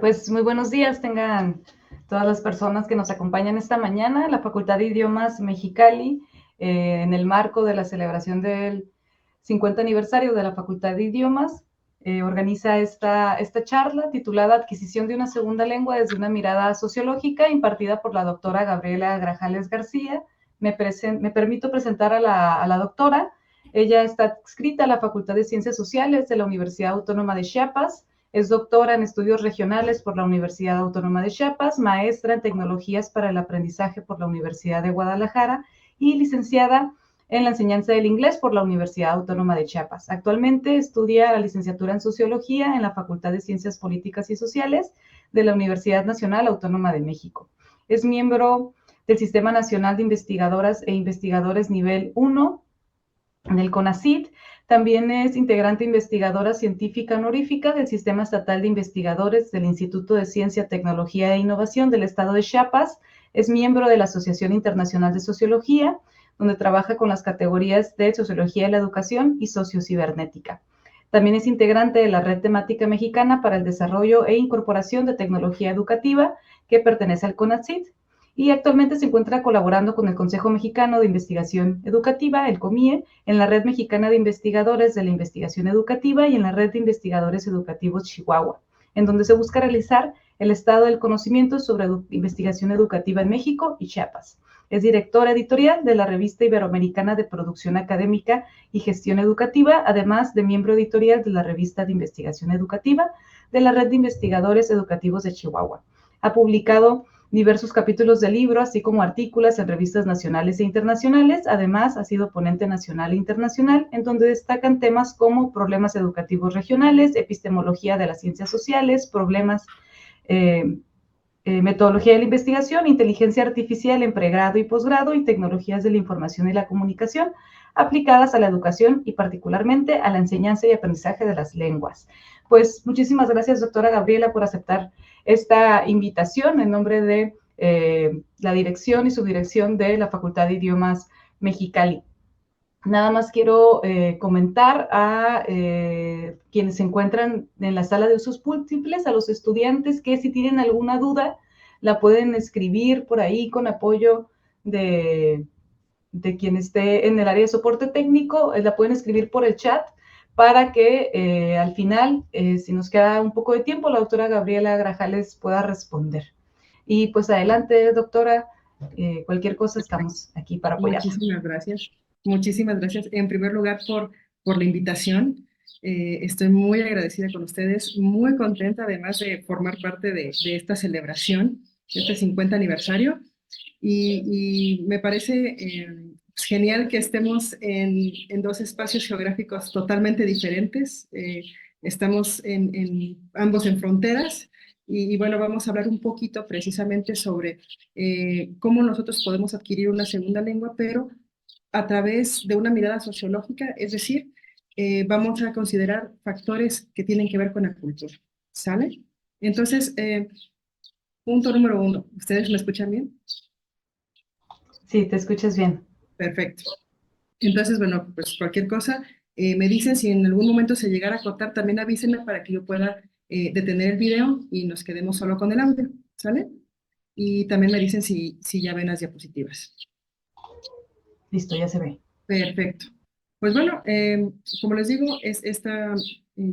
Pues muy buenos días tengan todas las personas que nos acompañan esta mañana. La Facultad de Idiomas Mexicali, en el marco de la celebración del 50 aniversario de la Facultad de Idiomas, organiza esta charla titulada Adquisición de una segunda lengua desde una mirada sociológica, impartida por la doctora Gabriela Grajales García. Me permito presentar a la doctora. Ella está adscrita a la Facultad de Ciencias Sociales de la Universidad Autónoma de Chiapas. Es doctora en estudios regionales por la Universidad Autónoma de Chiapas, maestra en tecnologías para el aprendizaje por la Universidad de Guadalajara y licenciada en la enseñanza del inglés por la Universidad Autónoma de Chiapas. Actualmente estudia la licenciatura en Sociología en la Facultad de Ciencias Políticas y Sociales de la Universidad Nacional Autónoma de México. Es miembro del Sistema Nacional de Investigadoras e Investigadores Nivel 1 del CONACYT. También es integrante investigadora científica honorífica del Sistema Estatal de Investigadores del Instituto de Ciencia, Tecnología e Innovación del Estado de Chiapas. Es miembro de la Asociación Internacional de Sociología, donde trabaja con las categorías de Sociología de la Educación y Sociocibernética. También es integrante de la Red Temática Mexicana para el Desarrollo e Incorporación de Tecnología Educativa, que pertenece al CONACYT, y actualmente se encuentra colaborando con el Consejo Mexicano de Investigación Educativa, el COMIE, en la Red Mexicana de Investigadores de la Investigación Educativa y en la Red de Investigadores Educativos Chihuahua, en donde se busca realizar el estado del conocimiento sobre investigación educativa en México y Chiapas. Es directora editorial de la Revista Iberoamericana de Producción Académica y Gestión Educativa, además de miembro editorial de la Revista de Investigación Educativa de la Red de Investigadores Educativos de Chihuahua. Ha publicado diversos capítulos del libro, así como artículos en revistas nacionales e internacionales. Además, ha sido ponente nacional e internacional, en donde destacan temas como problemas educativos regionales, epistemología de las ciencias sociales, problemas, metodología de la investigación, inteligencia artificial en pregrado y posgrado y tecnologías de la información y la comunicación aplicadas a la educación y particularmente a la enseñanza y aprendizaje de las lenguas. Pues muchísimas gracias, doctora Gabriela, por aceptar esta invitación en nombre de la dirección y subdirección de la Facultad de Idiomas Mexicali. Nada más quiero comentar a quienes se encuentran en la sala de usos múltiples, a los estudiantes, que si tienen alguna duda, la pueden escribir por ahí con apoyo de quien esté en el área de soporte técnico, la pueden escribir por el chat para que al final, si nos queda un poco de tiempo, la doctora Gabriela Grajales pueda responder. Y pues adelante, doctora, cualquier cosa estamos aquí para apoyarla. Muchísimas gracias. Muchísimas gracias. En primer lugar, por la invitación. Estoy muy agradecida con ustedes, muy contenta además de formar parte de esta celebración, de este 50 aniversario. Y me parece pues, genial que estemos en dos espacios geográficos totalmente diferentes. Estamos ambos en fronteras. Y bueno, vamos a hablar un poquito precisamente sobre cómo nosotros podemos adquirir una segunda lengua, pero a través de una mirada sociológica, es decir, vamos a considerar factores que tienen que ver con la cultura. ¿Sale? Entonces, punto número 1. ¿Ustedes me escuchan bien? Sí, te escuchas bien. Perfecto. Entonces, bueno, pues cualquier cosa, me dicen si en algún momento se llegara a cortar, también avísenme para que yo pueda detener el video y nos quedemos solo con el audio. ¿Sale? Y también me dicen si ya ven las diapositivas. Listo, ya se ve. Perfecto. Pues bueno, como les digo, esta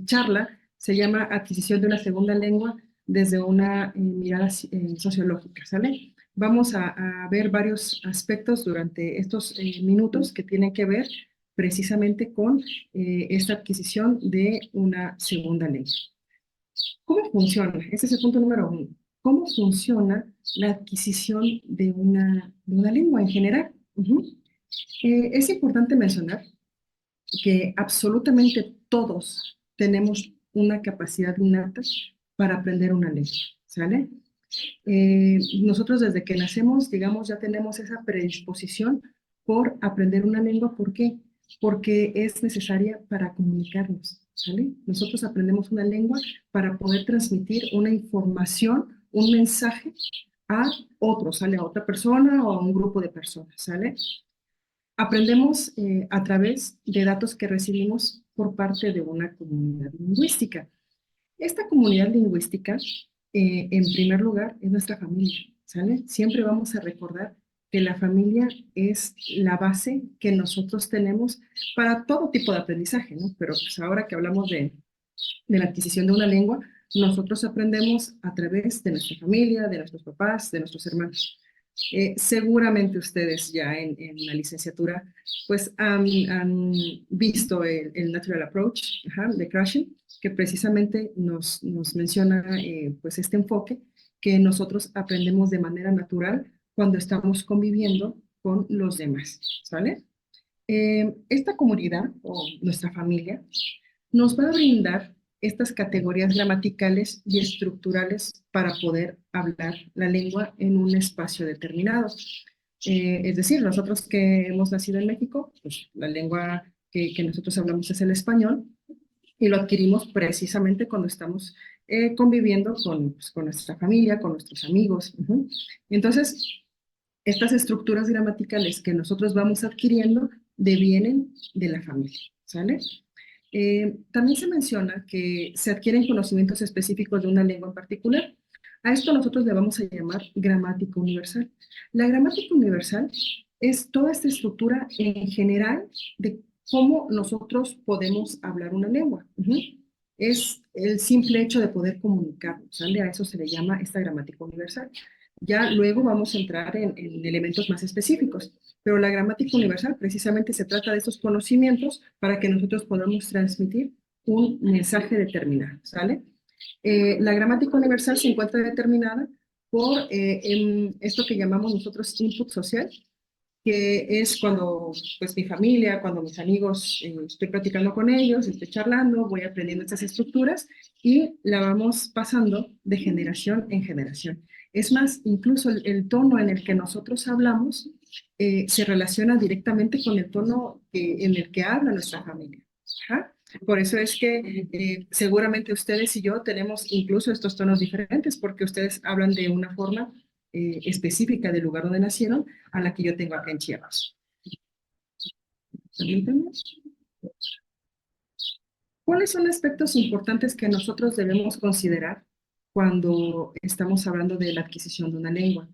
charla se llama Adquisición de una segunda lengua desde una mirada sociológica, ¿sale? Vamos a ver varios aspectos durante estos minutos que tienen que ver precisamente con esta adquisición de una segunda lengua. ¿Cómo funciona? Ese es el punto número 1. ¿Cómo funciona la adquisición de una lengua en general? Es importante mencionar que absolutamente todos tenemos una capacidad innata para aprender una lengua, ¿sale? Nosotros desde que nacemos, digamos, ya tenemos esa predisposición por aprender una lengua. ¿Por qué? Porque es necesaria para comunicarnos, ¿sale? Nosotros aprendemos una lengua para poder transmitir una información, un mensaje a otro, ¿sale? A otra persona o a un grupo de personas, ¿sale? Aprendemos a través de datos que recibimos por parte de una comunidad lingüística. Esta comunidad lingüística en primer lugar, es nuestra familia, ¿sale? Siempre vamos a recordar que la familia es la base que nosotros tenemos para todo tipo de aprendizaje, ¿no? Pero pues ahora que hablamos de la adquisición de una lengua, nosotros aprendemos a través de nuestra familia, de nuestros papás, de nuestros hermanos. Seguramente ustedes ya en la licenciatura pues han visto el Natural Approach, ajá, de Krashen, que precisamente nos menciona pues este enfoque que nosotros aprendemos de manera natural cuando estamos conviviendo con los demás, ¿sale? Esta comunidad o nuestra familia nos va a brindar estas categorías gramaticales y estructurales para poder hablar la lengua en un espacio determinado. Es decir, nosotros que hemos nacido en México, pues la lengua que nosotros hablamos es el español y lo adquirimos precisamente cuando estamos conviviendo pues, con nuestra familia, con nuestros amigos. Entonces, estas estructuras gramaticales que nosotros vamos adquiriendo devienen de la familia, ¿sale? También se menciona que se adquieren conocimientos específicos de una lengua en particular. A esto nosotros le vamos a llamar gramática universal. La gramática universal es toda esta estructura en general de cómo nosotros podemos hablar una lengua. Es el simple hecho de poder comunicarnos, ¿sale? A eso se le llama esta gramática universal. Ya luego vamos a entrar en elementos más específicos, pero la gramática universal precisamente se trata de esos conocimientos para que nosotros podamos transmitir un mensaje determinado, ¿sale? La gramática universal se encuentra determinada por esto que llamamos nosotros input social, que es cuando pues mi familia, cuando mis amigos, estoy platicando con ellos, estoy charlando, voy aprendiendo estas estructuras y la vamos pasando de generación en generación. Es más, incluso el tono en el que nosotros hablamos se relaciona directamente con el tono en el que habla nuestra familia. Ajá. Por eso es que seguramente ustedes y yo tenemos incluso estos tonos diferentes, porque ustedes hablan de una forma específica del lugar donde nacieron a la que yo tengo acá en Chiapas. Permítanme. ¿Cuáles son aspectos importantes que nosotros debemos considerar cuando estamos hablando de la adquisición de una lengua?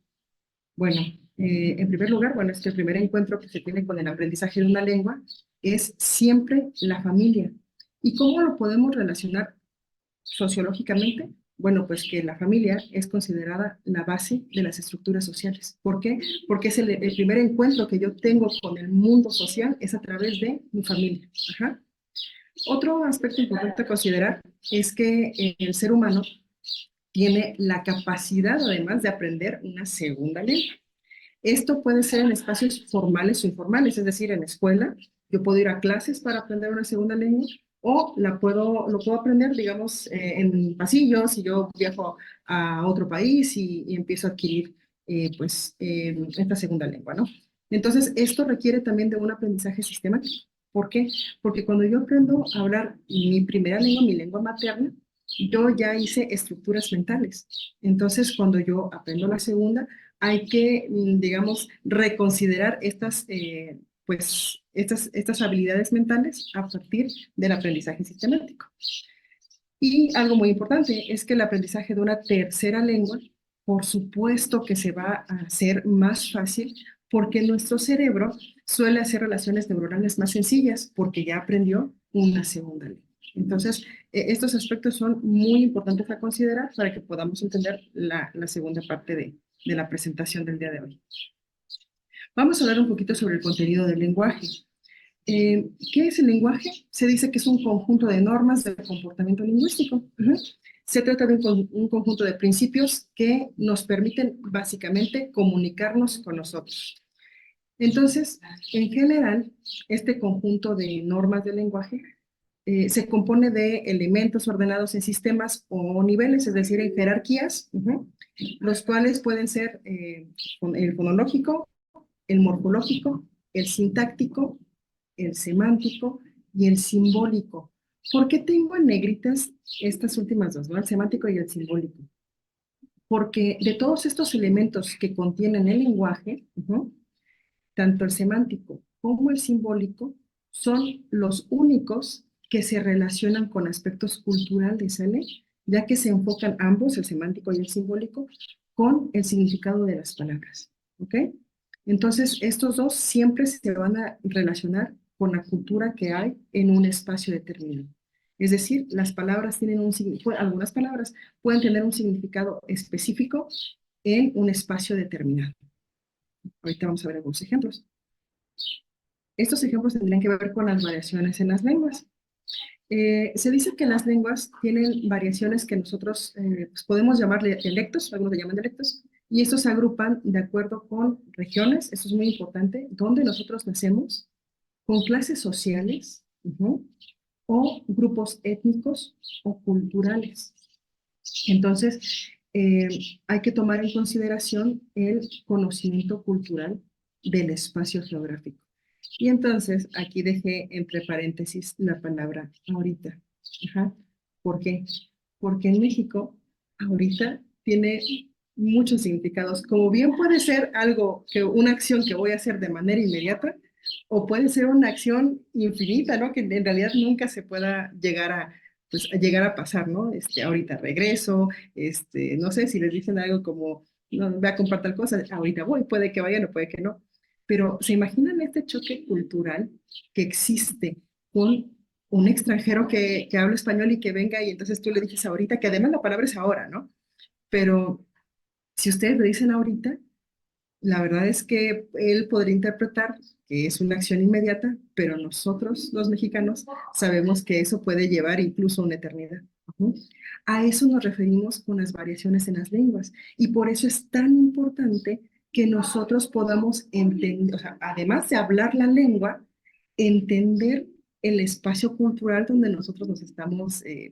Bueno, en primer lugar, bueno, el primer encuentro que se tiene con el aprendizaje de una lengua es siempre la familia. ¿Y cómo lo podemos relacionar sociológicamente? Bueno, pues que la familia es considerada la base de las estructuras sociales. ¿Por qué? Porque es el primer encuentro que yo tengo con el mundo social es a través de mi familia. Ajá. Otro aspecto importante a considerar es que el ser humano tiene la capacidad, además, de aprender una segunda lengua. Esto puede ser en espacios formales o informales, es decir, en escuela. Yo puedo ir a clases para aprender una segunda lengua o lo puedo aprender, digamos, en pasillos si yo viajo a otro país y empiezo a adquirir, esta segunda lengua, ¿no? Entonces, esto requiere también de un aprendizaje sistemático. ¿Por qué? Porque cuando yo aprendo a hablar mi primera lengua, mi lengua materna, yo ya hice estructuras mentales. Entonces, cuando yo aprendo la segunda, hay que, digamos, reconsiderar estas habilidades mentales a partir del aprendizaje sistemático. Y algo muy importante es que el aprendizaje de una tercera lengua, por supuesto que se va a hacer más fácil porque nuestro cerebro suele hacer relaciones neuronales más sencillas porque ya aprendió una segunda lengua. Entonces, estos aspectos son muy importantes a considerar para que podamos entender la segunda parte de la presentación del día de hoy. Vamos a hablar un poquito sobre el contenido del lenguaje. ¿Qué es el lenguaje? Se dice que es un conjunto de normas de comportamiento lingüístico. Se trata de un conjunto de principios que nos permiten básicamente comunicarnos con nosotros. Entonces, en general, este conjunto de normas del lenguaje se compone de elementos ordenados en sistemas o niveles, es decir, en jerarquías, los cuales pueden ser el fonológico, el morfológico, el sintáctico, el semántico y el simbólico. ¿Por qué tengo en negritas estas últimas dos, ¿no? El semántico y el simbólico? Porque de todos estos elementos que contienen el lenguaje, tanto el semántico como el simbólico son los únicos que se relacionan con aspectos culturales, ¿sale? ya que se enfocan ambos, el semántico y el simbólico, con el significado de las palabras. ¿Ok? Entonces, estos dos siempre se van a relacionar con la cultura que hay en un espacio determinado. Es decir, las palabras tienen un significado, algunas palabras pueden tener un significado específico en un espacio determinado. Ahorita vamos a ver algunos ejemplos. Estos ejemplos tendrían que ver con las variaciones en las lenguas. Se dice que las lenguas tienen variaciones que nosotros pues podemos llamarle dialectos, algunos le llaman dialectos, y estos se agrupan de acuerdo con regiones, esto es muy importante, donde nosotros nacemos, con clases sociales, o grupos étnicos o culturales. Entonces, hay que tomar en consideración el conocimiento cultural del espacio geográfico. Y entonces, aquí dejé entre paréntesis la palabra ahorita. Ajá. ¿Por qué? Porque en México, ahorita tiene muchos significados. Como bien puede ser algo, una acción que voy a hacer de manera inmediata, o puede ser una acción infinita, ¿no? Que en realidad nunca se pueda llegar a, pues, a llegar a pasar, ¿no? Ahorita regreso, no sé si les dicen algo como, no, voy a comprar tal cosa, ahorita voy, puede que vaya, no puede que no. Pero ¿se imaginan este choque cultural que existe con un extranjero que habla español y que venga y entonces tú le dices ahorita, que además la palabra es ahora, ¿no? Pero si ustedes le dicen ahorita, la verdad es que él podría interpretar que es una acción inmediata, pero nosotros, los mexicanos, sabemos que eso puede llevar incluso una eternidad. Ujú. A eso nos referimos con las variaciones en las lenguas. Y por eso es tan importante que nosotros podamos entender, o sea, además de hablar la lengua, entender el espacio cultural donde nosotros pues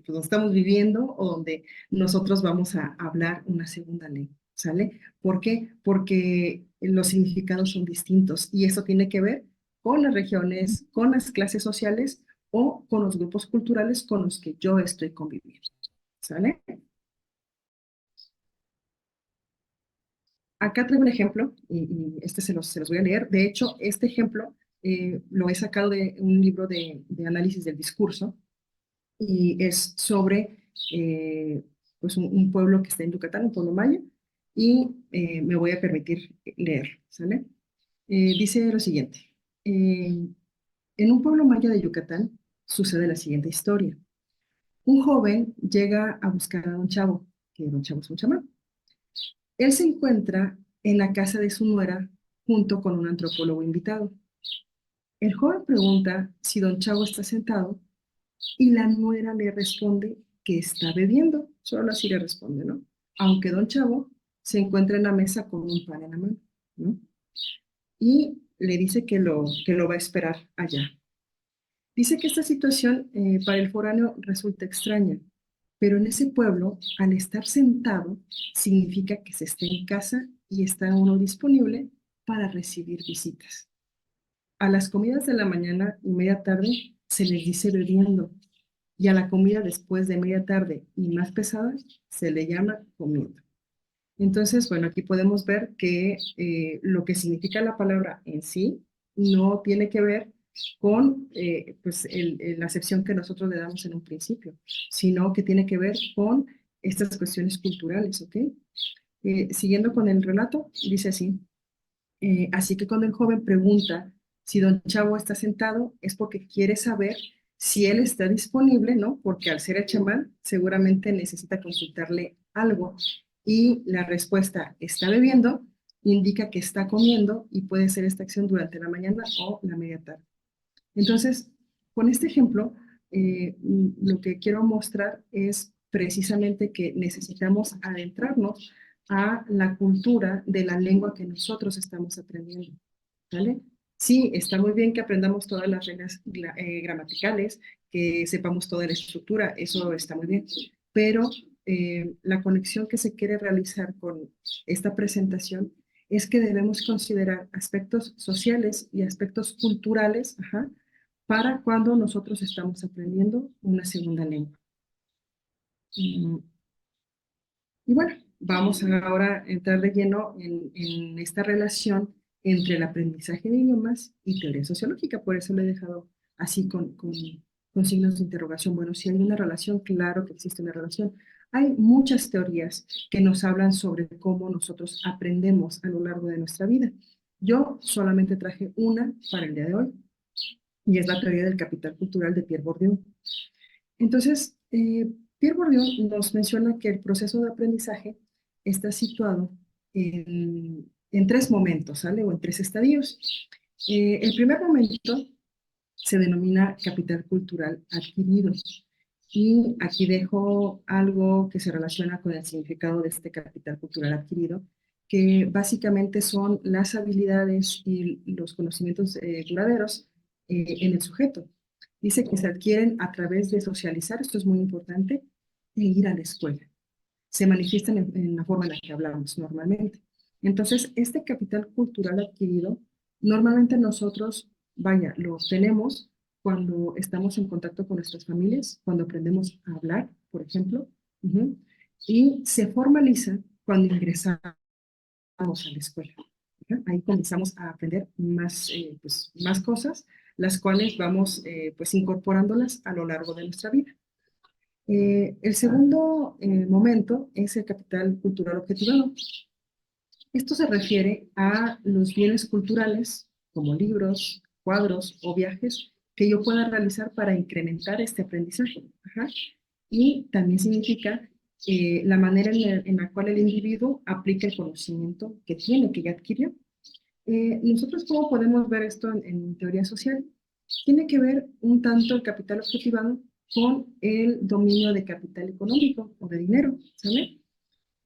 nos estamos viviendo o donde nosotros vamos a hablar una segunda lengua. ¿Sale? ¿Por qué? Porque los significados son distintos y eso tiene que ver con las regiones, con las clases sociales o con los grupos culturales con los que yo estoy conviviendo. ¿Sale? Acá traigo un ejemplo y este se los voy a leer. De hecho, este ejemplo lo he sacado de un libro de análisis del discurso y es sobre pues un pueblo que está en Yucatán, un pueblo maya, y me voy a permitir leer, ¿sale? Dice lo siguiente. En un pueblo maya de Yucatán sucede la siguiente historia. Un joven llega a buscar a don Chavo, que don Chavo es un chamán. Él se encuentra en la casa de su nuera junto con un antropólogo invitado. El joven pregunta si don Chavo está sentado y la nuera le responde que está bebiendo, solo así le responde, ¿no? Aunque don Chavo se encuentra en la mesa con un pan en la mano, ¿no? Y le dice que lo va a esperar allá. Dice que esta situación para el foráneo resulta extraña, pero en ese pueblo, al estar sentado, significa que se está en casa y está uno disponible para recibir visitas. A las comidas de la mañana y media tarde se les dice bebiendo, y a la comida después de media tarde y más pesada se le llama comiendo. Entonces, bueno, aquí podemos ver que lo que significa la palabra en sí no tiene que ver con pues la acepción que nosotros le damos en un principio, sino que tiene que ver con estas cuestiones culturales, ¿ok? Siguiendo con el relato, dice así, así que cuando el joven pregunta si don Chavo está sentado, es porque quiere saber si él está disponible, ¿no? Porque al ser el chamán, seguramente necesita consultarle algo. Y la respuesta está bebiendo, indica que está comiendo y puede ser esta acción durante la mañana o la media tarde. Entonces, con este ejemplo, lo que quiero mostrar es precisamente que necesitamos adentrarnos a la cultura de la lengua que nosotros estamos aprendiendo, ¿vale? Sí, está muy bien que aprendamos todas las reglas gramaticales, que sepamos toda la estructura, eso está muy bien, pero la conexión que se quiere realizar con esta presentación es que debemos considerar aspectos sociales y aspectos culturales, ajá, para cuando nosotros estamos aprendiendo una segunda lengua. Y bueno, vamos ahora a entrar de lleno en esta relación entre el aprendizaje de idiomas y teoría sociológica. Por eso lo he dejado así con signos de interrogación. Bueno, si hay una relación, claro que existe una relación. Hay muchas teorías que nos hablan sobre cómo nosotros aprendemos a lo largo de nuestra vida. Yo solamente traje una para el día de hoy, y es la teoría del capital cultural de Pierre Bourdieu. Entonces, Pierre Bourdieu nos menciona que el proceso de aprendizaje está situado en tres momentos, ¿sale? O en tres estadios. El primer momento se denomina capital cultural adquirido. Y aquí dejo algo que se relaciona con el significado de este capital cultural adquirido, que básicamente son las habilidades y los conocimientos duraderos en el sujeto. Dice que se adquieren a través de socializar, esto es muy importante, e ir a la escuela. Se manifiestan en la forma en la que hablamos normalmente. Entonces, este capital cultural adquirido, normalmente nosotros, vaya, lo obtenemos cuando estamos en contacto con nuestras familias, cuando aprendemos a hablar, por ejemplo, y se formaliza cuando ingresamos a la escuela. Ahí comenzamos a aprender más, pues, más cosas, las cuales vamos pues incorporándolas a lo largo de nuestra vida. El segundo momento es el capital cultural objetivado. Esto se refiere a los bienes culturales, como libros, cuadros o viajes, que yo pueda realizar para incrementar este aprendizaje. Ajá. Y también significa la manera en la cual el individuo aplica el conocimiento que tiene, que ya adquirió. Nosotros, ¿cómo podemos ver esto en teoría social? Tiene que ver un tanto el capital objetivado con el dominio de capital económico o de dinero, ¿sabe?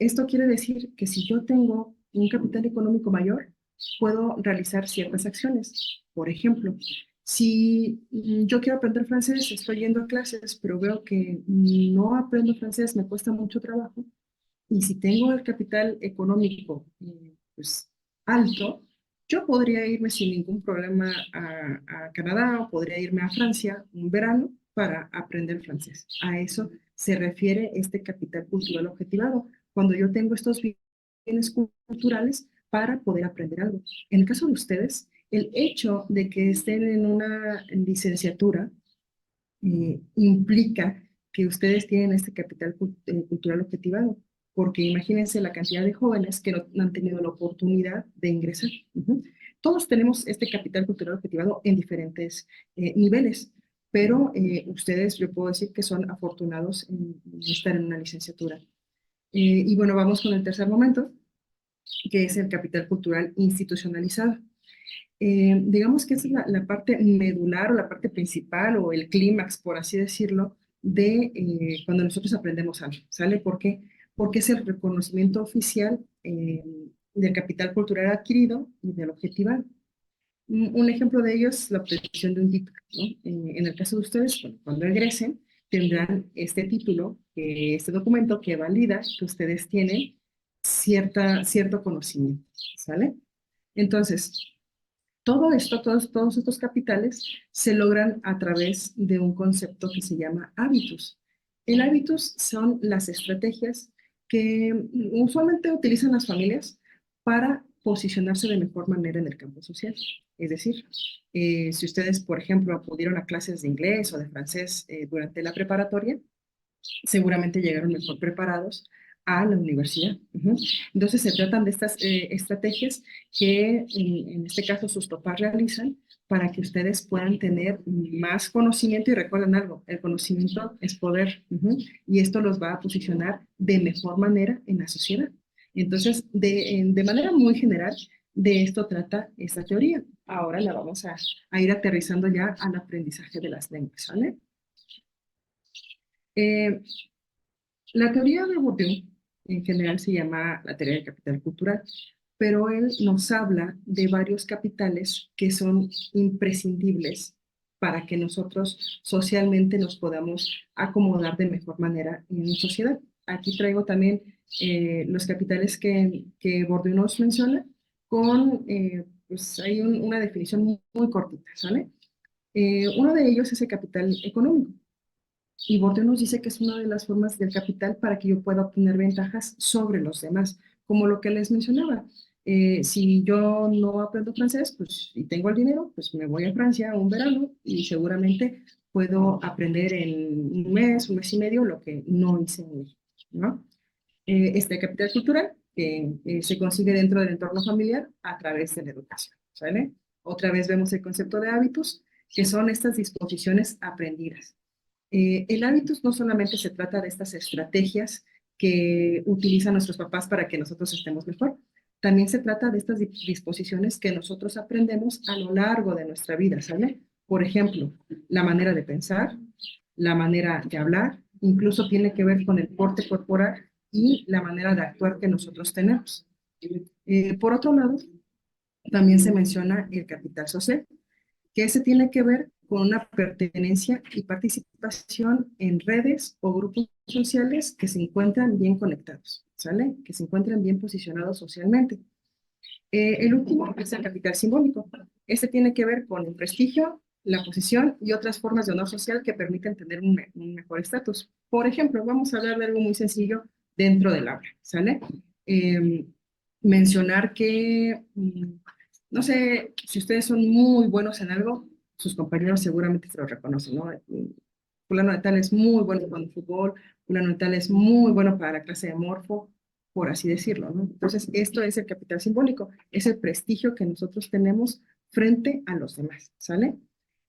Esto quiere decir que si yo tengo un capital económico mayor, puedo realizar ciertas acciones. Por ejemplo, si yo quiero aprender francés, estoy yendo a clases, pero veo que no aprendo francés, me cuesta mucho trabajo, y si tengo el capital económico pues, alto, yo podría irme sin ningún problema a Canadá o podría irme a Francia un verano para aprender francés. A eso se refiere este capital cultural objetivado, cuando yo tengo estos bienes culturales para poder aprender algo. En el caso de ustedes, el hecho de que estén en una licenciatura implica que ustedes tienen este capital cultural objetivado, porque imagínense la cantidad de jóvenes que no han tenido la oportunidad de ingresar. Todos tenemos este capital cultural objetivado en diferentes niveles, pero ustedes, yo puedo decir que son afortunados en estar en una licenciatura. Y bueno, vamos con el tercer momento, que es el capital cultural institucionalizado. Digamos que es la parte medular o la parte principal o el clímax, por así decirlo, de cuando nosotros aprendemos algo, ¿sale? ¿Por qué? Porque es el reconocimiento oficial del capital cultural adquirido y del objetivo. Un ejemplo de ello es la obtención de un título, ¿no? En el caso de ustedes, cuando egresen, tendrán este título, este documento que valida que ustedes tienen cierto conocimiento, ¿sale? Entonces, todo esto, todos estos capitales se logran a través de un concepto que se llama hábitos. El hábitos son las estrategias que usualmente utilizan las familias para posicionarse de mejor manera en el campo social. Es decir, si ustedes, por ejemplo, acudieron a clases de inglés o de francés durante la preparatoria, seguramente llegaron mejor preparados a la universidad. Entonces se tratan de estas estrategias que en este caso sus papás realizan para que ustedes puedan tener más conocimiento y recuerden algo, el conocimiento es poder y esto los va a posicionar de mejor manera en la sociedad. Entonces, de manera muy general, de esto trata esta teoría. Ahora la vamos a ir aterrizando ya al aprendizaje de las lenguas, ¿vale? La teoría de Bourdieu en general se llama la teoría del capital cultural, pero él nos habla de varios capitales que son imprescindibles para que nosotros socialmente nos podamos acomodar de mejor manera en la sociedad. Aquí traigo también los capitales que Bourdieu nos menciona con, pues hay una definición muy cortita, ¿sale? Uno de ellos es el capital económico. Y Bourdieu nos dice que es una de las formas del capital para que yo pueda obtener ventajas sobre los demás, como lo que les mencionaba. Si yo no aprendo francés, pues, y tengo el dinero, pues me voy a Francia un verano y seguramente puedo aprender en un mes y medio lo que no hice en México. ¿no? Este capital cultural que se consigue dentro del entorno familiar a través de la educación, ¿sale? Otra vez vemos el concepto de hábitos, que son estas disposiciones aprendidas. El hábitos no solamente se trata de estas estrategias que utilizan nuestros papás para que nosotros estemos mejor, también se trata de estas disposiciones que nosotros aprendemos a lo largo de nuestra vida, ¿sale? Por ejemplo, la manera de pensar, la manera de hablar, incluso tiene que ver con el porte corporal y la manera de actuar que nosotros tenemos. Por otro lado, también se menciona el capital social, que ese tiene que ver con una pertenencia y participación en redes o grupos sociales que se encuentran bien conectados, ¿sale? Que se encuentran bien posicionados socialmente. El último es el capital simbólico. Este tiene que ver con el prestigio, la posición y otras formas de honor social que permiten tener un mejor estatus. Por ejemplo, vamos a hablar de algo muy sencillo dentro del aula, ¿sale? Eh, mencionar que, no sé, si ustedes son muy buenos en algo, sus compañeros seguramente se lo reconocen, ¿no? Fulano de tal es muy bueno con el fútbol, fulano de tal es muy bueno para la clase de morfo, por así decirlo, ¿no? Entonces, esto es el capital simbólico, es el prestigio que nosotros tenemos frente a los demás, ¿sale?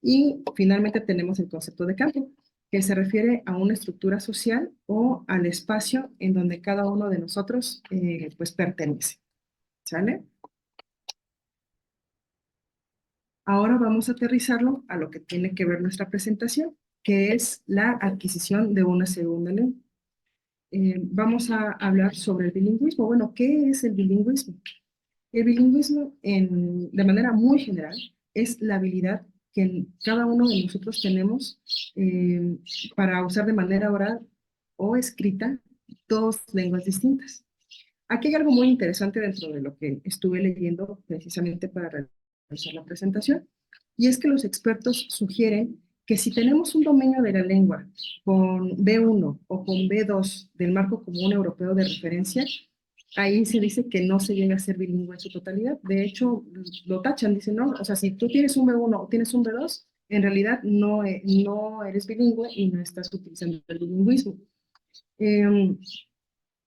Y finalmente tenemos el concepto de campo, que se refiere a una estructura social o al espacio en donde cada uno de nosotros pues pertenece, ¿sale? Ahora vamos a aterrizarlo a lo que tiene que ver nuestra presentación, que es la adquisición de una segunda lengua. Vamos a hablar sobre el bilingüismo. Bueno, ¿qué es el bilingüismo? El bilingüismo, de manera muy general, es la habilidad que cada uno de nosotros tenemos eh, para usar de manera oral o escrita dos lenguas distintas. Aquí hay algo muy interesante dentro de lo que estuve leyendo precisamente para realizar la presentación, y es que los expertos sugieren que si tenemos un dominio de la lengua con B1 o con B2 del marco común europeo de referencia, ahí se dice que no se llega a ser bilingüe en su totalidad. De hecho, lo tachan, dicen, no, o sea, si tú tienes un B1 o tienes un B2, en realidad no eres bilingüe y no estás utilizando el bilingüismo. Eh,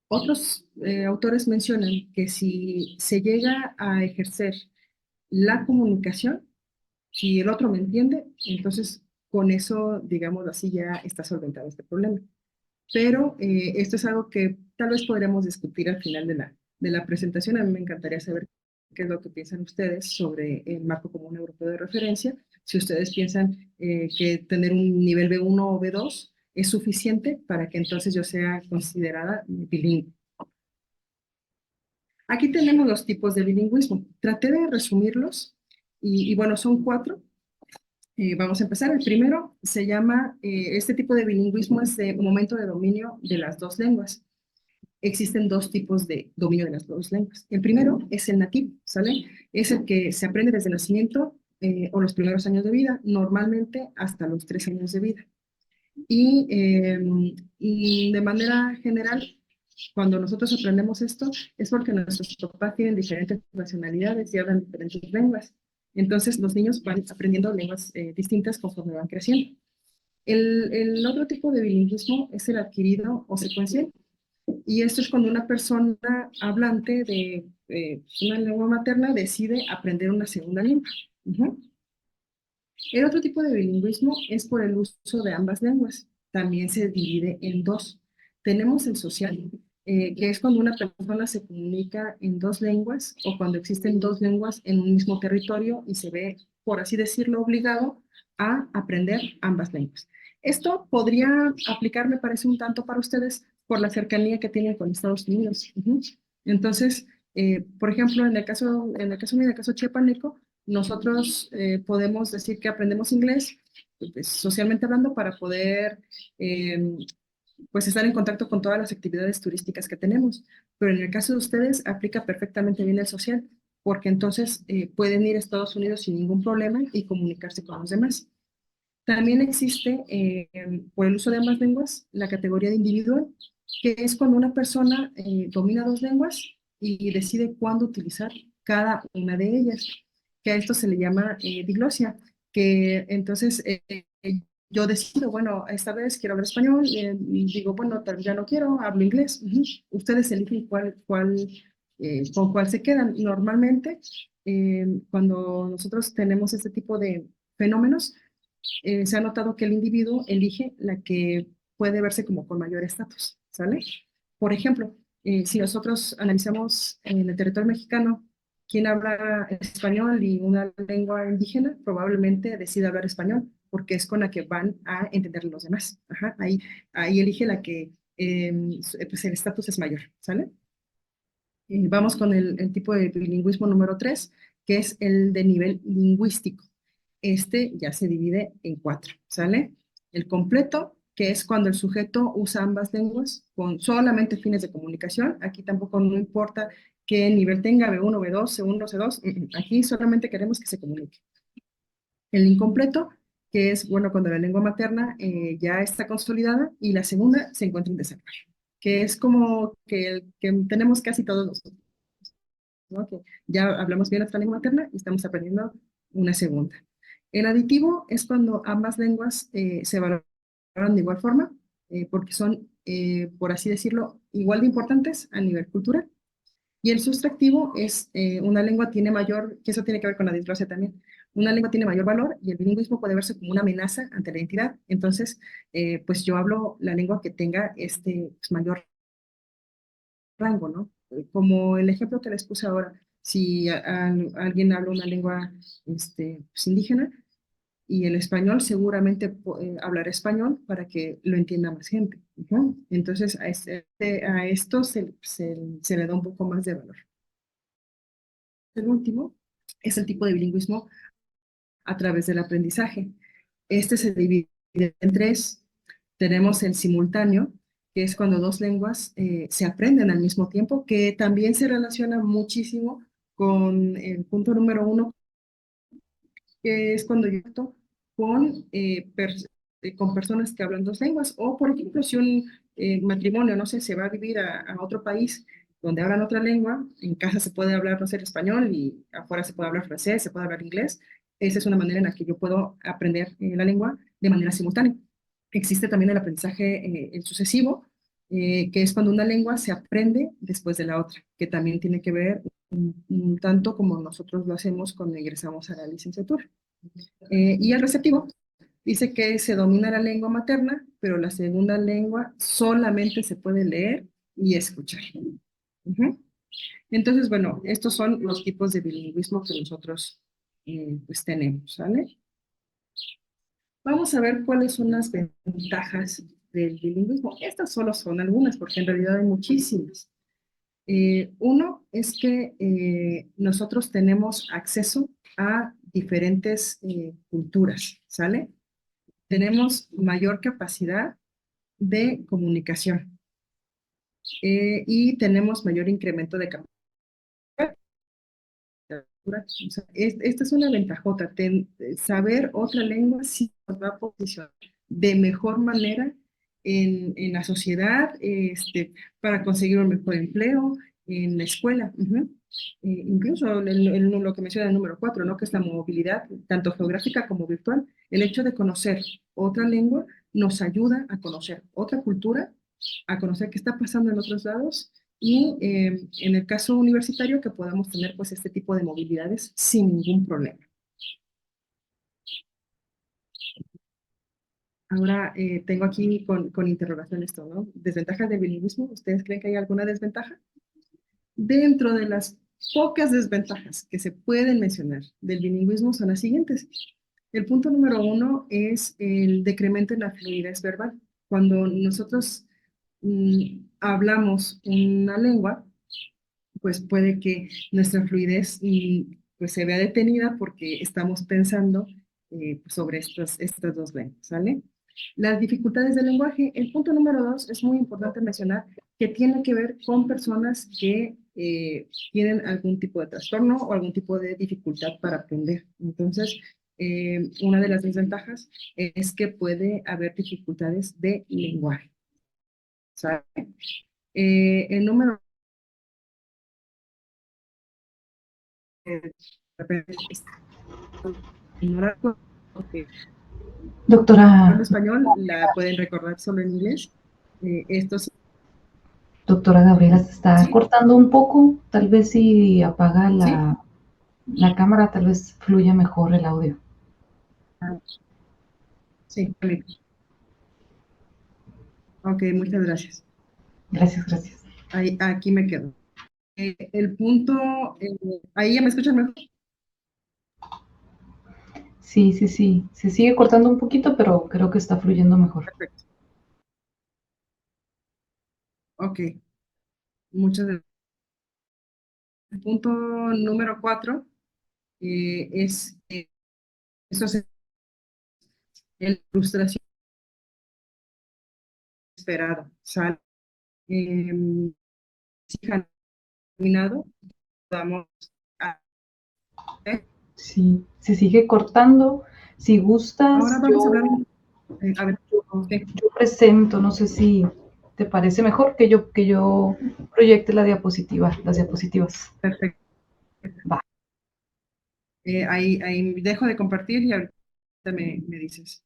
otros autores mencionan que si se llega a ejercer la comunicación, si el otro me entiende, entonces con eso, digamos así, ya está solventado este problema. Pero esto es algo que tal vez podremos discutir al final de la presentación. A mí me encantaría saber qué es lo que piensan ustedes sobre el marco común europeo de referencia. Si ustedes piensan que tener un nivel B1 o B2 es suficiente para que entonces yo sea considerada bilingüe. Aquí tenemos los tipos de bilingüismo. Traté de resumirlos y bueno, son cuatro. Vamos a empezar. El primero se llama, este tipo de bilingüismo es de momento de dominio de las dos lenguas. Existen dos tipos de dominio de las dos lenguas. El primero es el nativo, ¿sale? Es el que se aprende desde el nacimiento o los primeros años de vida, normalmente hasta los 3 años de vida. Y de manera general, cuando nosotros aprendemos esto, es porque nuestros papás tienen diferentes nacionalidades y hablan diferentes lenguas. Entonces, los niños van aprendiendo lenguas distintas conforme van creciendo. El otro tipo de bilingüismo es el adquirido o secuencial. Y esto es cuando una persona hablante de una lengua materna decide aprender una segunda lengua. Uh-huh. El otro tipo de bilingüismo es por el uso de ambas lenguas. También se divide en dos. Tenemos el social, que es cuando una persona se comunica en dos lenguas o cuando existen dos lenguas en un mismo territorio y se ve, por así decirlo, obligado a aprender ambas lenguas. Esto podría aplicar, me parece, un tanto para ustedes por la cercanía que tienen con Estados Unidos. Uh-huh. Entonces, por ejemplo, en el caso mío, en el caso chiapaneco, nosotros podemos decir que aprendemos inglés, pues, socialmente hablando, para poder pues estar en contacto con todas las actividades turísticas que tenemos. Pero en el caso de ustedes, aplica perfectamente bien el social, porque entonces pueden ir a Estados Unidos sin ningún problema y comunicarse con los demás. También existe, por el uso de ambas lenguas, la categoría de individual, que es cuando una persona domina dos lenguas y decide cuándo utilizar cada una de ellas, que a esto se le llama diglosia, que entonces yo decido, bueno, esta vez quiero hablar español, y digo, bueno, tal vez ya no quiero, hablo inglés. Ustedes eligen con cuál se quedan. Normalmente, cuando nosotros tenemos este tipo de fenómenos, se ha notado que el individuo elige la que puede verse como con mayor estatus, ¿sale? Por ejemplo, si nosotros analizamos en el territorio mexicano, quien habla español y una lengua indígena, probablemente decida hablar español, porque es con la que van a entender los demás. Ajá, ahí elige la que pues el estatus es mayor, ¿sale? Vamos con el tipo de bilingüismo número 3, que es el de nivel lingüístico. Este ya se divide en 4, ¿sale? El completo, que es cuando el sujeto usa ambas lenguas con solamente fines de comunicación. Aquí tampoco no importa qué nivel tenga, B1, B2, C1, C2. Aquí solamente queremos que se comunique. El incompleto, que es, bueno, cuando la lengua materna ya está consolidada y la segunda se encuentra en desarrollo, que es como que tenemos casi todos nosotros, ¿no? Que ya hablamos bien nuestra lengua materna y estamos aprendiendo una segunda. El aditivo es cuando ambas lenguas se valoran de igual forma, porque son, por así decirlo, igual de importantes a nivel cultural. Y el sustractivo es una lengua tiene mayor, que eso tiene que ver con la disglosia también, una lengua tiene mayor valor y el bilingüismo puede verse como una amenaza ante la identidad. Entonces, pues yo hablo la lengua que tenga este pues, mayor rango, ¿no? Como el ejemplo que les puse ahora, si alguien habla una lengua pues, indígena y el español, seguramente hablará español para que lo entienda más gente. Entonces, a esto se le da un poco más de valor. El último es el tipo de bilingüismo a través del aprendizaje. Este se divide en 3. Tenemos el simultáneo, que es cuando dos lenguas se aprenden al mismo tiempo, que también se relaciona muchísimo con el punto número 1, que es cuando yo acto con, con personas que hablan dos lenguas, o por ejemplo, si un matrimonio, no sé, se va a vivir a otro país donde hablan otra lengua, en casa se puede hablar, no sé, el español y afuera se puede hablar francés, se puede hablar inglés. Esa es una manera en la que yo puedo aprender la lengua de manera simultánea. Existe también el aprendizaje, el sucesivo, que es cuando una lengua se aprende después de la otra, que también tiene que ver un tanto como nosotros lo hacemos cuando ingresamos a la licenciatura. Y el receptivo dice que se domina la lengua materna, pero la segunda lengua solamente se puede leer y escuchar. Entonces, bueno, estos son los tipos de bilingüismo que nosotros pues tenemos, ¿sale? Vamos a ver cuáles son las ventajas del bilingüismo. Estas solo son algunas, porque en realidad hay muchísimas. Uno es que nosotros tenemos acceso a diferentes culturas, ¿sale? Tenemos mayor capacidad de comunicación y tenemos mayor incremento de capacidad. O sea, esta es una ventajota. Saber otra lengua sí nos va a posicionar de mejor manera en la sociedad, para conseguir un mejor empleo, en la escuela. Incluso lo que menciona el número 4, ¿no? Que es la movilidad, tanto geográfica como virtual. El hecho de conocer otra lengua nos ayuda a conocer otra cultura, a conocer qué está pasando en otros lados y en el caso universitario que podamos tener pues este tipo de movilidades sin ningún problema. Ahora tengo aquí con interrogación esto, ¿no? ¿Desventajas del bilingüismo? ¿Ustedes creen que hay alguna desventaja? Dentro de las pocas desventajas que se pueden mencionar del bilingüismo son las siguientes. El punto número 1 es el decremento en la fluidez verbal. Cuando nosotros hablamos una lengua, pues puede que nuestra fluidez pues se vea detenida porque estamos pensando sobre estas dos lenguas, ¿sale? Las dificultades del lenguaje. El punto número 2 es muy importante mencionar que tiene que ver con personas que tienen algún tipo de trastorno o algún tipo de dificultad para aprender. Entonces, una de las desventajas es que puede haber dificultades de lenguaje, ¿sabe? El número de repente ignorar porque Hablo Doctora, español, la pueden recordar solo en inglés. Esto doctora Gabriela, se está sí, cortando un poco. Tal vez si apaga sí. la cámara, tal vez fluya mejor el audio. Ah, sí, ok, muchas gracias. Gracias, gracias. Ahí, aquí me quedo. El punto, ahí ya me escuchan mejor. Sí, sí, sí. Se sigue cortando un poquito, pero creo que está fluyendo mejor. Perfecto. Ok, muchas gracias. El punto número 4 es, eso es el frustración esperado. ¿Sale? Si han terminado, vamos a ver. Sí, se sigue cortando. Si Ahora gustas, vamos a hablar, a ver, sí, yo presento, no sé si te parece mejor que yo proyecte la diapositiva, las diapositivas. perfecto. Va. Ahí dejo de compartir y ahorita me dices.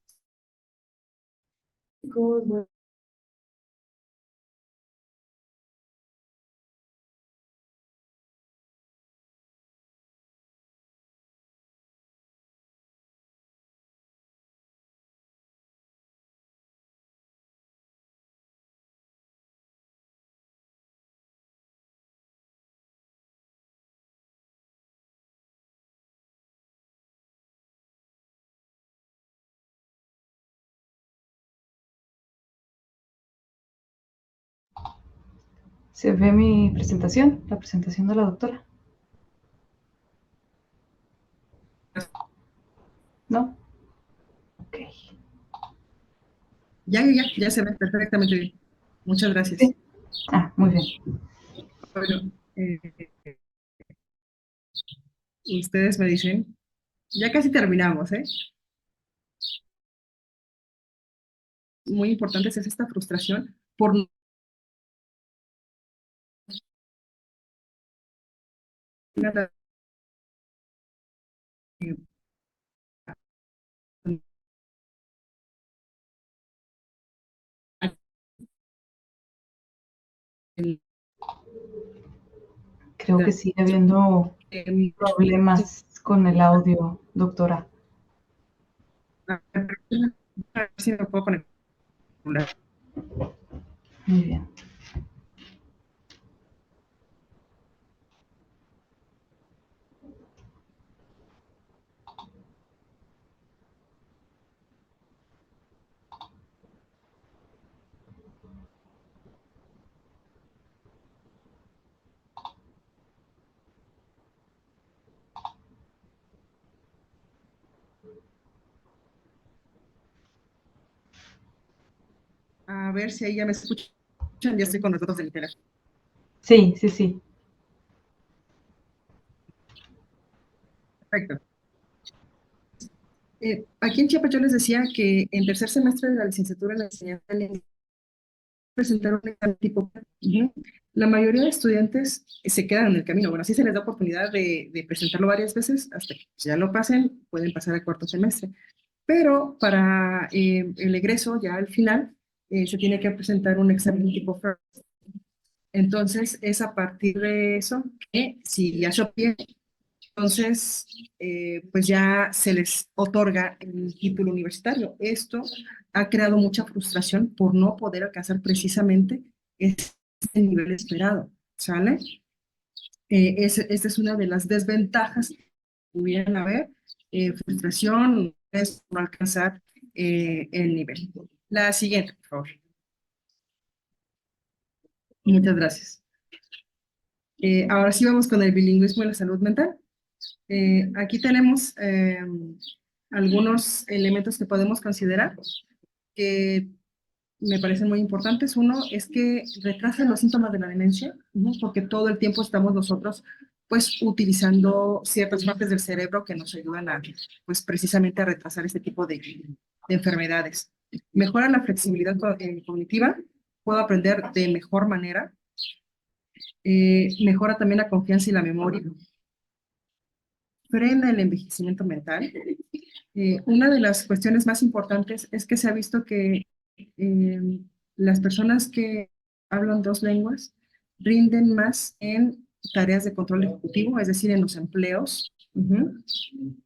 ¿Se ve mi presentación? La presentación de la doctora. ¿No? Ok. Ya se ve perfectamente bien. Muchas gracias. Sí. Ah, muy bien. Bueno, ustedes me dicen, ya casi terminamos, ¿eh? Muy importante es esta frustración por nada. Creo que sigue habiendo problemas con el audio, doctora. A ver si me puedo conectar. Muy bien. A ver si ahí ya me escuchan. Ya estoy con los datos del teléfono. Sí, sí, sí. Perfecto. Aquí en Chiapas yo les decía que en tercer semestre de la licenciatura en la enseñanza de lengua presentaron un examen tipo. Ujú. La mayoría de estudiantes se quedan en el camino. Bueno, sí se les da oportunidad de presentarlo varias veces hasta que ya lo pasen, pueden pasar al cuarto semestre. Pero para el egreso, ya al final, se tiene que presentar un examen tipo FIRST. Entonces, es a partir de eso que si ya se obtiene, entonces, pues ya se les otorga el título universitario. Esto ha creado mucha frustración por no poder alcanzar precisamente este nivel esperado, ¿sale? Esta es una de las desventajas que pudieran haber, frustración, es no alcanzar el nivel. La siguiente, por favor. Muchas gracias. Ahora sí vamos con el bilingüismo y la salud mental. Aquí tenemos algunos elementos que podemos considerar que me parecen muy importantes. Uno es que retrasan los síntomas de la demencia, ¿no? Porque todo el tiempo estamos nosotros pues utilizando ciertas partes del cerebro que nos ayudan a pues precisamente a retrasar este tipo de enfermedades. Mejora la flexibilidad cognitiva, puedo aprender de mejor manera, mejora también la confianza y la memoria, frena el envejecimiento mental, Una de las cuestiones más importantes es que se ha visto que eh, las personas que hablan dos lenguas rinden más en tareas de control ejecutivo, es decir, en los empleos.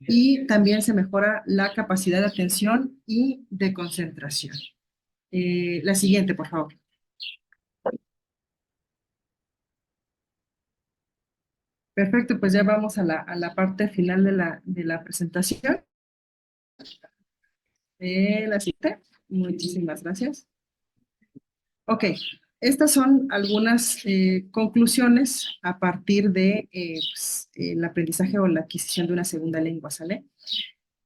Y también se mejora la capacidad de atención y de concentración. La siguiente, por favor. Perfecto, pues ya vamos a la parte final de la presentación. La siguiente. Muchísimas gracias. Ok, estas son algunas conclusiones a partir de pues, el aprendizaje o la adquisición de una segunda lengua, ¿sale?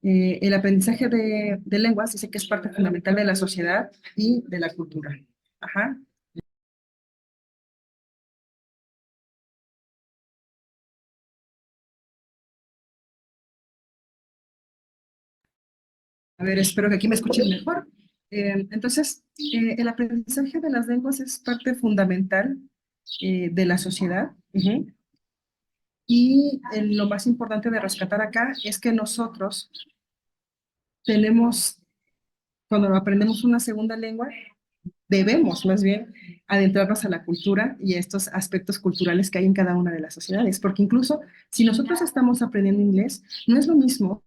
El aprendizaje de lenguas dice que es parte fundamental de la sociedad y de la cultura. Ajá. A ver, espero que aquí me escuchen mejor. Entonces, el aprendizaje de las lenguas es parte fundamental de la sociedad. Y lo más importante de rescatar acá es que nosotros tenemos, cuando aprendemos una segunda lengua, debemos más bien adentrarnos a la cultura y a estos aspectos culturales que hay en cada una de las sociedades, porque incluso si nosotros estamos aprendiendo inglés, no es lo mismo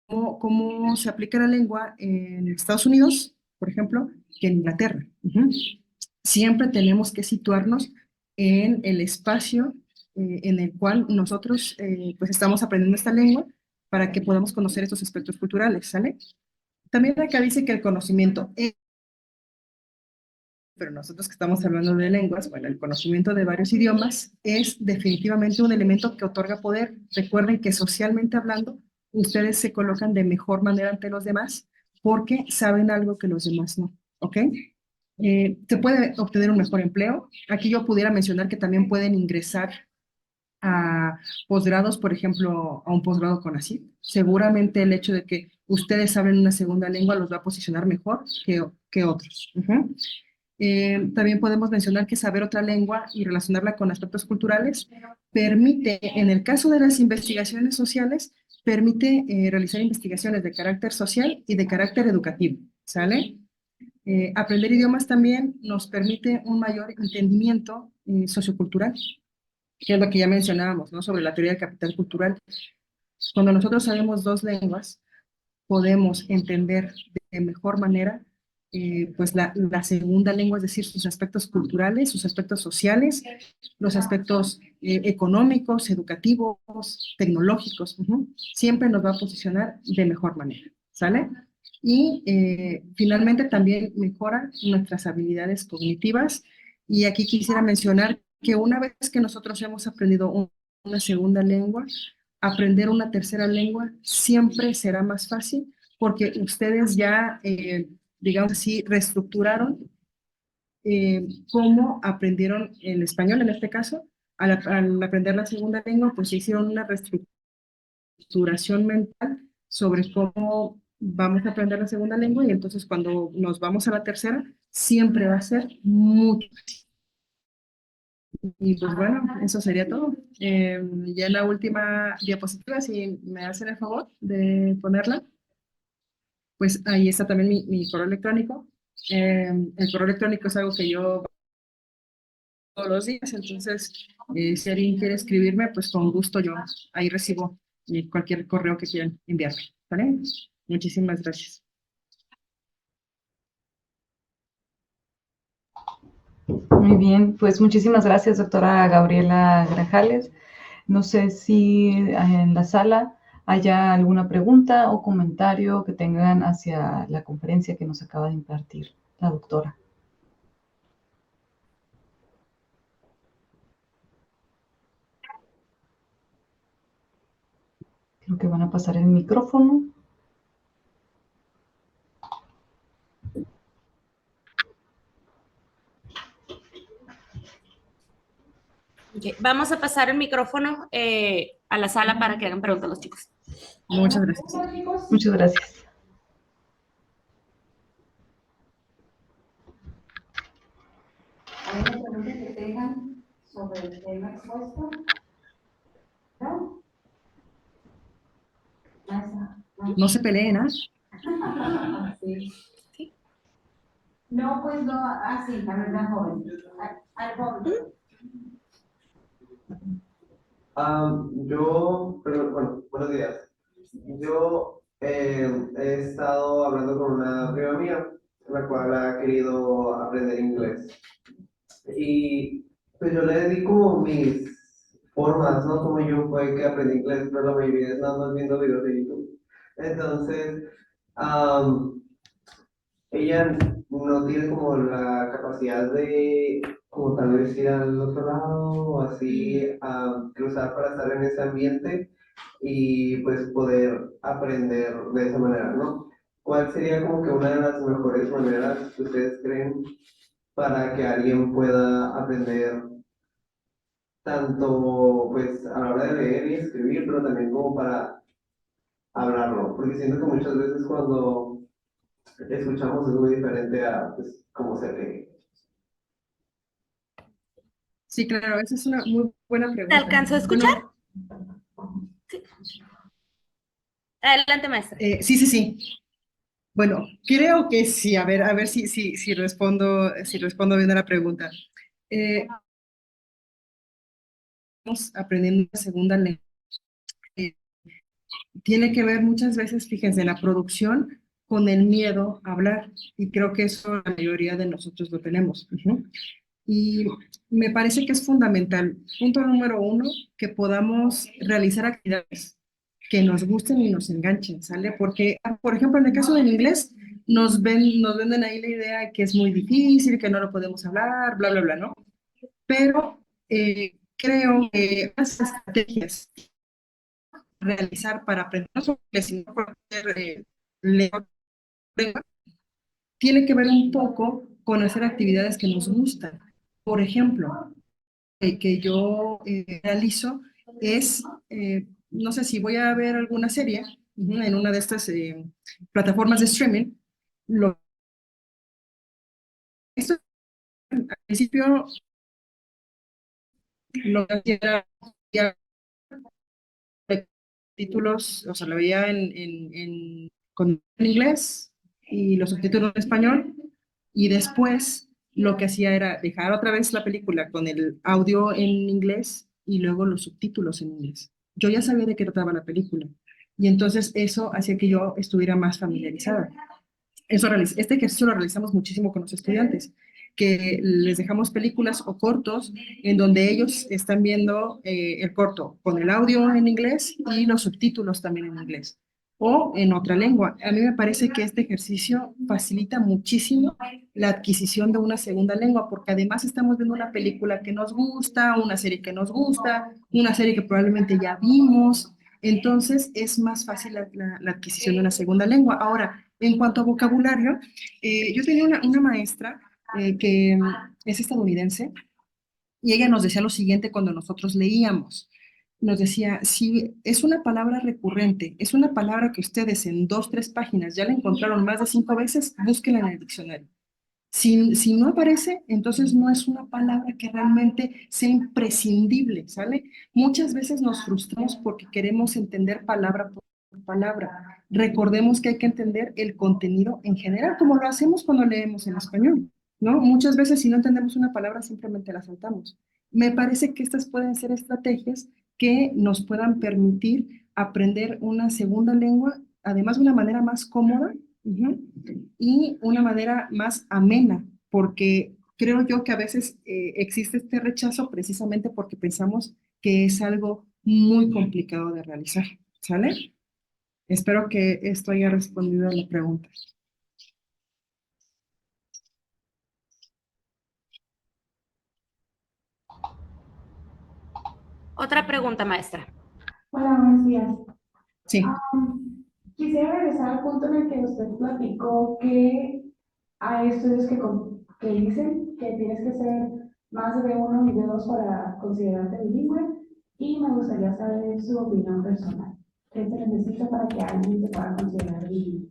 cómo se aplica la lengua en Estados Unidos, por ejemplo, que en Inglaterra. Siempre tenemos que situarnos en el espacio en el cual nosotros pues estamos aprendiendo esta lengua para que podamos conocer estos aspectos culturales, ¿sale? También acá dice que el conocimiento pero nosotros que estamos hablando de lenguas, bueno, el conocimiento de varios idiomas es definitivamente un elemento que otorga poder. Recuerden que socialmente hablando, ustedes se colocan de mejor manera ante los demás porque saben algo que los demás no, ¿ok? Se puede obtener un mejor empleo. Aquí yo pudiera mencionar que también pueden ingresar a posgrados, por ejemplo, a un posgrado con así. Seguramente el hecho de que ustedes hablen una segunda lengua los va a posicionar mejor que otros. También podemos mencionar que saber otra lengua y relacionarla con aspectos culturales permite, en el caso de las investigaciones sociales, permite realizar investigaciones de carácter social y de carácter educativo, ¿sale? Aprender idiomas también nos permite un mayor entendimiento sociocultural, que es lo que ya mencionábamos, ¿no? Sobre la teoría del capital cultural. Cuando nosotros sabemos dos lenguas, podemos entender de mejor manera pues la segunda lengua, es decir, sus aspectos culturales, sus aspectos sociales, los aspectos económicos, educativos, tecnológicos. Siempre nos va a posicionar de mejor manera, ¿sale? Y finalmente también mejora nuestras habilidades cognitivas. Y aquí quisiera mencionar que una vez que nosotros hemos aprendido una segunda lengua, aprender una tercera lengua siempre será más fácil porque ustedes ya, digamos así, reestructuraron cómo aprendieron el español en este caso. Al aprender la segunda lengua, pues hicieron una reestructuración mental sobre cómo vamos a aprender la segunda lengua y entonces cuando nos vamos a la tercera, siempre va a ser mucho. Y pues bueno, eso sería todo. Ya en la última diapositiva, si me hacen el favor de ponerla, pues ahí está también mi correo electrónico. El correo electrónico es algo que yo todos los días, entonces si alguien quiere escribirme, pues con gusto yo ahí recibo cualquier correo que quieran enviarme. ¿Vale? Muchísimas gracias. Muy bien, pues muchísimas gracias, doctora Gabriela Grajales. No sé si en la sala haya alguna pregunta o comentario que tengan hacia la conferencia que nos acaba de impartir la doctora. Creo que van a pasar el micrófono. Okay. Vamos a pasar el micrófono a la sala para que hagan preguntas los chicos. Muchas gracias. Muchas gracias. ¿Alguna pregunta que tengan sobre el tema expuesto? ¿No? No se peleen, ¿ah? Sí. No, pues no, así, la verdad, joven. Al joven. Bueno, buenos días. Yo he estado hablando con una prima mía, la cual ha querido aprender inglés. Y pues yo le di como mis formas, ¿no? Como yo fue que aprendí inglés, pero la mayoría es nada más viendo videos de YouTube. Entonces, am, ella no tiene como la capacidad de, como tal vez ir al otro lado o así, cruzar para estar en ese ambiente y pues poder aprender de esa manera, ¿no? ¿Cuál sería como que una de las mejores maneras que ustedes creen para que alguien pueda aprender tanto pues a la hora de leer y escribir, pero también como para hablarlo? Porque siento que muchas veces cuando escuchamos es muy diferente a pues, cómo se lee. Sí, claro, esa es una muy buena ¿Te pregunta. alcanzó a escuchar? Sí. Adelante, maestra. Sí. Bueno, creo que sí. A ver si respondo bien a la pregunta. Estamos aprendiendo una segunda lengua. Tiene que ver muchas veces, fíjense, en la producción con el miedo a hablar. Y creo que eso la mayoría de nosotros lo tenemos. Y me parece que es fundamental, punto número uno, que podamos realizar actividades que nos gusten y nos enganchen, ¿sale? Porque, por ejemplo, en el caso del inglés, nos venden ahí la idea de que es muy difícil, que no lo podemos hablar, bla, bla, bla, ¿no? Pero creo que las estrategias realizar para aprender no solo inglés, sino para aprender lengua, tiene que ver un poco con hacer actividades que nos gustan. Por ejemplo, que yo realizo es, no sé si voy a ver alguna serie en una de estas plataformas de streaming, esto al principio lo que hacía era títulos, o sea, lo veía en inglés y los subtítulos en español, y después lo que hacía era dejar otra vez la película con el audio en inglés y luego los subtítulos en inglés. Yo ya sabía de qué trataba la película, y entonces eso hacía que yo estuviera más familiarizada. Este ejercicio lo realizamos muchísimo con los estudiantes, que les dejamos películas o cortos en donde ellos están viendo el corto con el audio en inglés y los subtítulos también en inglés o en otra lengua. A mí me parece que este ejercicio facilita muchísimo la adquisición de una segunda lengua, porque además estamos viendo una película que nos gusta, una serie que nos gusta, una serie que probablemente ya vimos. Entonces es más fácil la adquisición de una segunda lengua. Ahora, en cuanto a vocabulario, yo tenía una maestra que es estadounidense y ella nos decía lo siguiente cuando nosotros leíamos. Nos decía, si es una palabra recurrente, es una palabra que ustedes en 2, 3 páginas ya la encontraron más de 5 veces, búsquenla en el diccionario. Si no aparece, entonces no es una palabra que realmente sea imprescindible, ¿sale? Muchas veces nos frustramos porque queremos entender palabra por palabra. Recordemos que hay que entender el contenido en general, como lo hacemos cuando leemos en español, ¿no? Muchas veces si no entendemos una palabra simplemente la saltamos. Me parece que estas pueden ser estrategias que nos puedan permitir aprender una segunda lengua, además de una manera más cómoda, y una manera más amena, porque creo yo que a veces existe este rechazo precisamente porque pensamos que es algo muy complicado de realizar, ¿sale? Espero que esto haya respondido a la pregunta. Otra pregunta, maestra. Hola, buenos días. Sí. Quisiera regresar al punto en el que usted platicó que hay estudios que dicen que tienes que ser más de B1 y B2 para considerarte bilingüe, y me gustaría saber su opinión personal. ¿Qué se necesita para que alguien se pueda considerar bilingüe?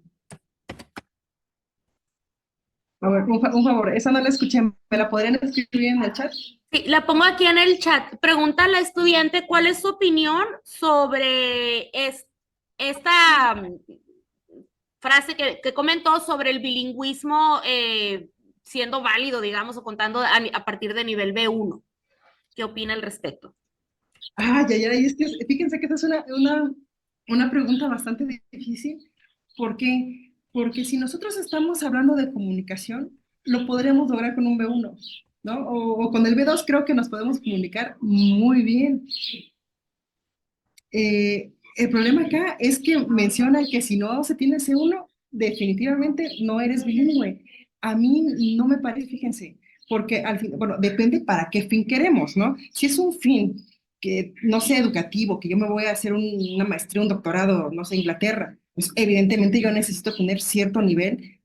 A ver, un favor, esa no la escuché. ¿Me la podrían escribir en el chat? Sí, la pongo aquí en el chat. Pregunta a la estudiante cuál es su opinión sobre esta frase que comentó sobre el bilingüismo siendo válido, digamos, o contando a partir de nivel B1. ¿Qué opina al respecto? Es que fíjense que esa es una pregunta bastante difícil. ¿Por qué? Porque si nosotros estamos hablando de comunicación, lo podremos lograr con un B1, ¿no? O con el B2 creo que nos podemos comunicar muy bien. El problema acá es que mencionan que si no se tiene C1, definitivamente no eres bilingüe. A mí no me parece, fíjense, porque al fin, bueno, depende para qué fin queremos, ¿no? Si es un fin que no sea educativo, que yo me voy a hacer una maestría, un doctorado, no sé, Inglaterra, pues evidentemente yo necesito tener cierto nivel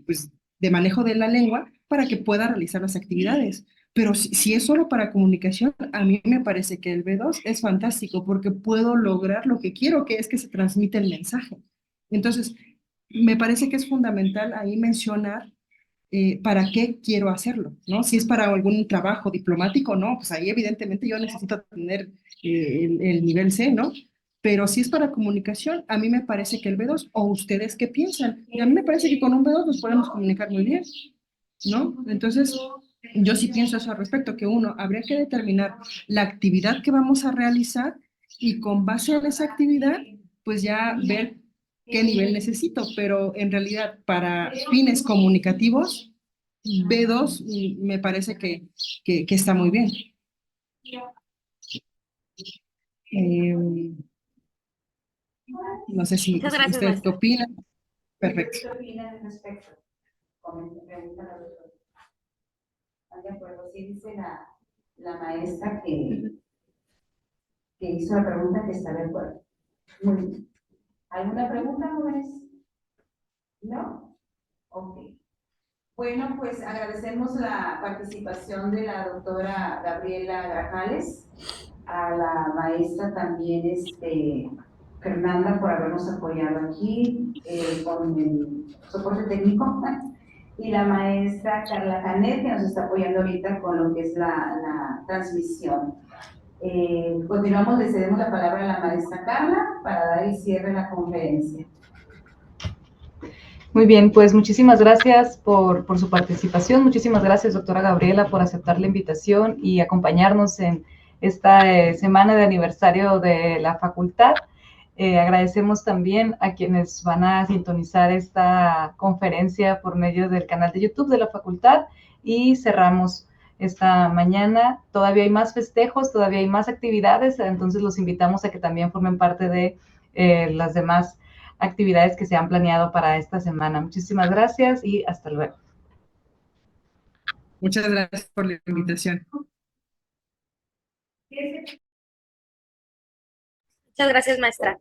pues, de manejo de la lengua para que pueda realizar las actividades. Pero si es solo para comunicación, a mí me parece que el B2 es fantástico porque puedo lograr lo que quiero, que es que se transmite el mensaje. Entonces, me parece que es fundamental ahí mencionar para qué quiero hacerlo, ¿no? Si es para algún trabajo diplomático, no, pues ahí evidentemente yo necesito tener el nivel C, ¿no? Pero si es para comunicación, a mí me parece que el B2, o ustedes qué piensan, y a mí me parece que con un B2 nos podemos comunicar muy bien, ¿no? Entonces, yo sí pienso eso al respecto, que uno, habría que determinar la actividad que vamos a realizar y con base a esa actividad, pues ya ver qué nivel necesito, pero en realidad para fines comunicativos, B2 me parece que está muy bien. No sé si Muchas gracias, ustedes qué maestra. opinan. Perfecto. ¿Qué opinas al respecto? Pregunta la doctora. ¿Están de acuerdo? Sí dice la maestra que hizo la pregunta que está de acuerdo. Muy bien. ¿Alguna pregunta, jóvenes? ¿No? Ok. Bueno, pues agradecemos la participación de la doctora Gabriela Grajales, a la maestra también Fernanda por habernos apoyado aquí con el soporte técnico, y la maestra Carla Canet que nos está apoyando ahorita con lo que es la transmisión. Continuamos, le cedemos la palabra a la maestra Carla para dar el cierre de la conferencia. Muy bien, pues muchísimas gracias por su participación. Muchísimas gracias, doctora Gabriela, por aceptar la invitación y acompañarnos en esta semana de aniversario de la facultad. Agradecemos también a quienes van a sintonizar esta conferencia por medio del canal de YouTube de la facultad y cerramos esta mañana. Todavía hay más festejos, todavía hay más actividades, entonces los invitamos a que también formen parte de las demás actividades que se han planeado para esta semana. Muchísimas gracias y hasta luego. Muchas gracias por la invitación. Muchas gracias, maestra.